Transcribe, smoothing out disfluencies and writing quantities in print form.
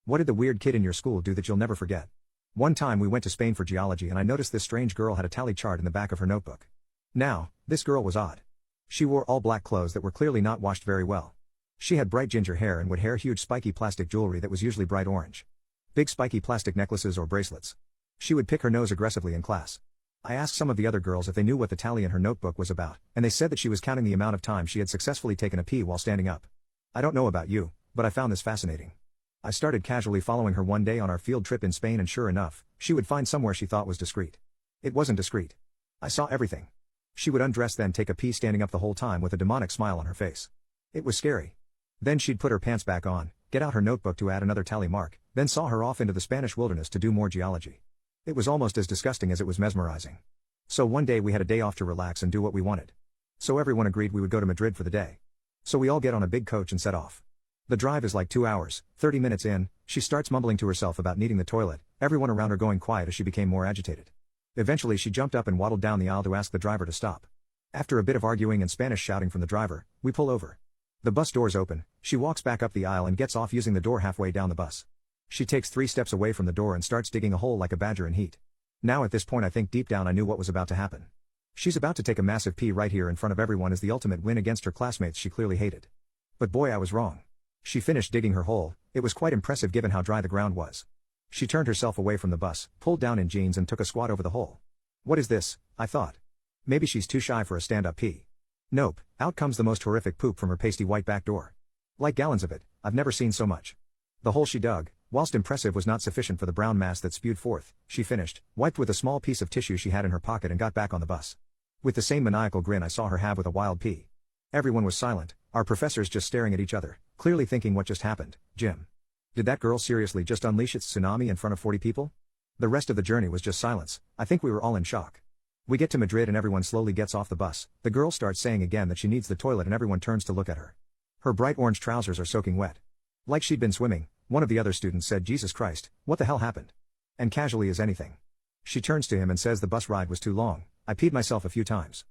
What did the weird kid in your school do that you'll never forget? One time we went to Spain for geology and I noticed this strange girl had a tally chart in the back of her notebook. Now, this girl was odd. She wore all black clothes that were clearly not washed very well. She had bright ginger hair and would wear huge spiky plastic jewelry that was usually bright orange. Big spiky plastic necklaces or bracelets. She would pick her nose aggressively in class. I asked some of the other girls if they knew what the tally in her notebook was about, and they said that she was counting the amount of time she had successfully taken a pee while standing up. I don't know about you, but I found this fascinating. I started casually following her one day on our field trip in Spain and sure enough, she would find somewhere she thought was discreet. It wasn't discreet. I saw everything. She would undress then take a pee standing up the whole time with a demonic smile on her face. It was scary. Then she'd put her pants back on, get out her notebook to add another tally mark, then saw her off into the Spanish wilderness to do more geology. It was almost as disgusting as it was mesmerizing. So one day we had a day off to relax and do what we wanted. So everyone agreed we would go to Madrid for the day. So we all get on a big coach and set off. The drive is like 2 hours, 30 minutes in, she starts mumbling to herself about needing the toilet, everyone around her going quiet as she became more agitated. Eventually she jumped up and waddled down the aisle to ask the driver to stop. After a bit of arguing and Spanish shouting from the driver, we pull over. The bus doors open, she walks back up the aisle and gets off using the door halfway down the bus. She takes 3 steps away from the door and starts digging a hole like a badger in heat. Now at this point I think deep down I knew what was about to happen. She's about to take a massive pee right here in front of everyone as the ultimate win against her classmates she clearly hated. But boy, I was wrong. She finished digging her hole, it was quite impressive given how dry the ground was. She turned herself away from the bus, pulled down in jeans and took a squat over the hole. What is this? I thought. Maybe she's too shy for a stand-up pee. Nope, out comes the most horrific poop from her pasty white back door. Like gallons of it, I've never seen so much. The hole she dug, whilst impressive, was not sufficient for the brown mass that spewed forth. She finished, wiped with a small piece of tissue she had in her pocket and got back on the bus. With the same maniacal grin I saw her have with a wild pee. Everyone was silent, our professors just staring at each other, clearly thinking what just happened. Jim. Did that girl seriously just unleash its tsunami in front of 40 people? The rest of the journey was just silence. I think we were all in shock. We get to Madrid and everyone slowly gets off the bus. The girl starts saying again that she needs the toilet and everyone turns to look at her. Her bright orange trousers are soaking wet. Like she'd been swimming, one of the other students said, "Jesus Christ, what the hell happened?" And casually as anything. She turns to him and says the bus ride was too long, I peed myself a few times.